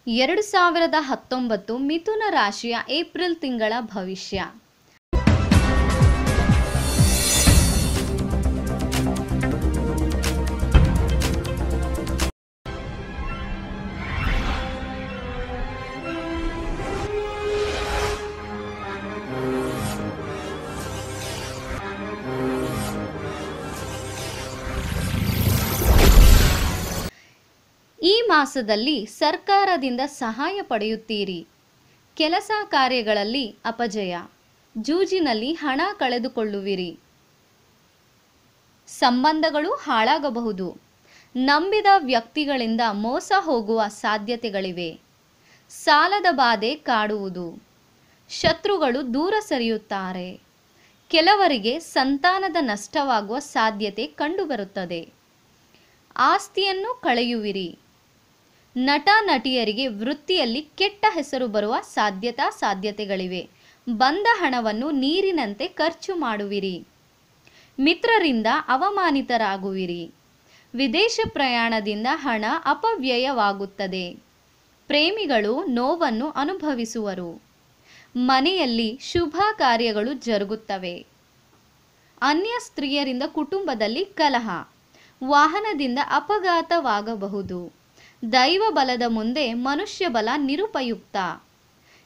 2019 ಮಿಥುನ ರಾಶಿಯ ಏಪ್ರಿಲ್ ತಿಂಗಳ ಭವಿಷ್ಯ. ಈ ಮಾಸದಲ್ಲಿ ಸರ್ಕಾರದಿಂದ ಸಹಾಯ ಪಡೆಯುತ್ತೀರಿ. ಕೆಲಸ ಕಾರ್ಯಗಳಲ್ಲಿ ಅಪಜಯ, ಜೂಜಿನಲ್ಲಿ ಹಣ ಕಳೆದುಕೊಳ್ಳುವಿರಿ. ಸಂಬಂಧಗಳು ಹಾಳಾಗಬಹುದು. ನಂಬಿದ ವ್ಯಕ್ತಿಗಳಿಂದ ಮೋಸ ಹೋಗುವ ಸಾಧ್ಯತೆಗಳಿವೆ. ಸಾಲದ ಬಾಧೆ ಕಾಡುವುದು. ಶತ್ರುಗಳು ದೂರ ಸರಿಯುತ್ತಾರೆ. ಕೆಲವರಿಗೆ ಸಂತಾನದ ನಷ್ಟವಾಗುವ ಸಾಧ್ಯತೆ ಕಂಡುಬರುತ್ತದೆ. ಆಸ್ತಿಯನ್ನು ಕಳೆಯುವಿರಿ. ನಟ ನಟಿಯರಿಗೆ ವೃತ್ತಿಯಲ್ಲಿ ಕೆಟ್ಟ ಹೆಸರು ಬರುವ ಸಾಧ್ಯತೆಗಳಿವೆ. ಬಂದ ಹಣವನ್ನು ನೀರಿನಂತೆ ಖರ್ಚು ಮಾಡುವಿರಿ. ಮಿತ್ರರಿಂದ ಅವಮಾನಿತರಾಗುವಿರಿ. ವಿದೇಶ ಪ್ರಯಾಣದಿಂದ ಹಣ ಅಪವ್ಯಯವಾಗುತ್ತದೆ. ಪ್ರೇಮಿಗಳು ನೋವನ್ನು ಅನುಭವಿಸುವರು. ಮನೆಯಲ್ಲಿ ಶುಭ ಕಾರ್ಯಗಳು ಜರುಗುತ್ತವೆ. ಅನ್ಯ ಸ್ತ್ರೀಯರಿಂದ ಕುಟುಂಬದಲ್ಲಿ ಕಲಹ. ವಾಹನದಿಂದ ಅಪಘಾತವಾಗಬಹುದು. ದೈವ ಬಲದ ಮುಂದೆ ಮನುಷ್ಯ ಬಲ ನಿರುಪಯುಕ್ತ.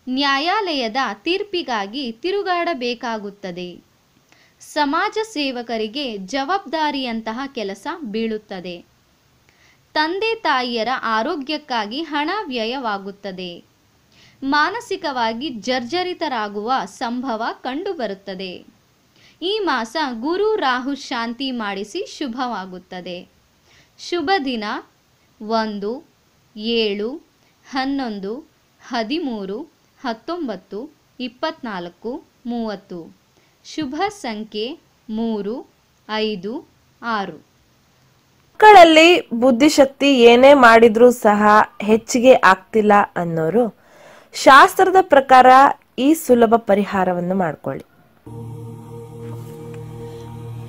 ನ್ಯಾಯಾಲಯದ ತೀರ್ಪಿಗಾಗಿ ತಿರುಗಾಡಬೇಕಾಗುತ್ತದೆ. ಸಮಾಜ ಸೇವಕರಿಗೆ ಜವಾಬ್ದಾರಿಯಂತಹ ಕೆಲಸ ಬೀಳುತ್ತದೆ. ತಂದೆ ತಾಯಿಯರ ಆರೋಗ್ಯಕ್ಕಾಗಿ ಹಣ ವ್ಯಯವಾಗುತ್ತದೆ. ಮಾನಸಿಕವಾಗಿ ಜರ್ಜರಿತರಾಗುವ ಸಂಭವ ಕಂಡುಬರುತ್ತದೆ. ಈ ಮಾಸ ಗುರು ರಾಹು ಶಾಂತಿ ಮಾಡಿಸಿ ಶುಭವಾಗುತ್ತದೆ. ಶುಭ ದಿನ 1, 7, 11, 13, 19, 24, 30. ಶುಭ ಸಂಖ್ಯೆ 3, 5, 6. ಮಕ್ಕಳಲ್ಲಿ ಬುದ್ಧಿಶಕ್ತಿ ಏನೇ ಮಾಡಿದ್ರೂ ಸಹ ಹೆಚ್ಚಿಗೆ ಆಗ್ತಿಲ್ಲ ಅನ್ನೋರು ಶಾಸ್ತ್ರದ ಪ್ರಕಾರ ಈ ಸುಲಭ ಪರಿಹಾರವನ್ನು ಮಾಡಿಕೊಳ್ಳಿ.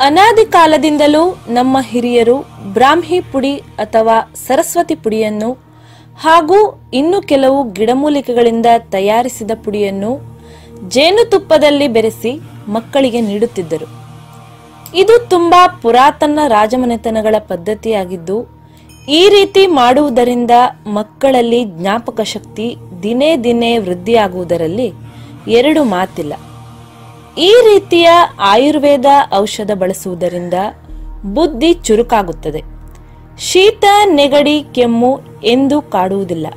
ಅನಾದಿ ಕಾಲದಿಂದಲೂ ನಮ್ಮ ಹಿರಿಯರು ಬ್ರಾಹ್ಮಿ ಪುಡಿ ಅಥವಾ ಸರಸ್ವತಿ ಪುಡಿಯನ್ನು ಹಾಗೂ ಇನ್ನು ಕೆಲವು ಗಿಡಮೂಲಿಕೆಗಳಿಂದ ತಯಾರಿಸಿದ ಪುಡಿಯನ್ನು ಜೇನುತುಪ್ಪದಲ್ಲಿ ಬೆರೆಸಿ ಮಕ್ಕಳಿಗೆ ನೀಡುತ್ತಿದ್ದರು. ಇದು ತುಂಬಾ ಪುರಾತನ ರಾಜಮನೆತನಗಳ ಪದ್ಧತಿಯಾಗಿದ್ದು, ಈ ರೀತಿ ಮಾಡುವುದರಿಂದ ಮಕ್ಕಳಲ್ಲಿ ಜ್ಞಾಪಕ ಶಕ್ತಿ ದಿನೇ ದಿನೇ ವೃದ್ಧಿಯಾಗುವುದರಲ್ಲಿ ಎರಡು ಮಾತಿಲ್ಲ. ಈ ರೀತಿಯ ಆಯುರ್ವೇದ ಔಷಧ ಬಳಸುವುದರಿಂದ ಬುದ್ಧಿ ಚುರುಕಾಗುತ್ತದೆ. ಶೀತ, ನೆಗಡಿ, ಕೆಮ್ಮು ಎಂದೂ ಕಾಡುವುದಿಲ್ಲ.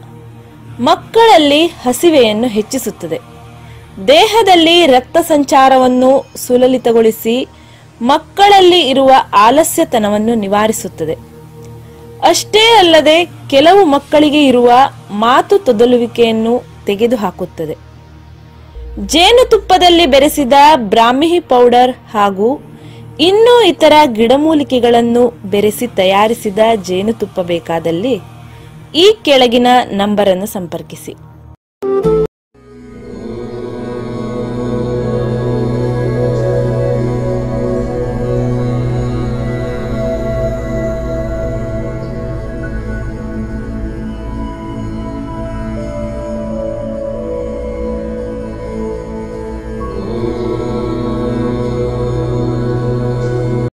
ಮಕ್ಕಳಲ್ಲಿ ಹಸಿವೆಯನ್ನು ಹೆಚ್ಚಿಸುತ್ತದೆ. ದೇಹದಲ್ಲಿ ರಕ್ತ ಸಂಚಾರವನ್ನು ಸುಲಲಿತಗೊಳಿಸಿ ಮಕ್ಕಳಲ್ಲಿ ಇರುವ ಆಲಸ್ಯತನವನ್ನು ನಿವಾರಿಸುತ್ತದೆ. ಅಷ್ಟೇ ಅಲ್ಲದೆ ಕೆಲವು ಮಕ್ಕಳಿಗೆ ಇರುವ ಮಾತು ತೊದಲುವಿಕೆಯನ್ನು ತೆಗೆದುಹಾಕುತ್ತದೆ. ಜೇನುತುಪ್ಪದಲ್ಲಿ ಬೆರೆಸಿದ ಬ್ರಾಹ್ಮಿ ಪೌಡರ್ ಹಾಗೂ ಇನ್ನೂ ಇತರ ಗಿಡಮೂಲಿಕೆಗಳನ್ನು ಬೆರೆಸಿ ತಯಾರಿಸಿದ ಜೇನುತುಪ್ಪ ಬೇಕಾದಲ್ಲಿ ಈ ಕೆಳಗಿನ ನಂಬರನ್ನು ಸಂಪರ್ಕಿಸಿ.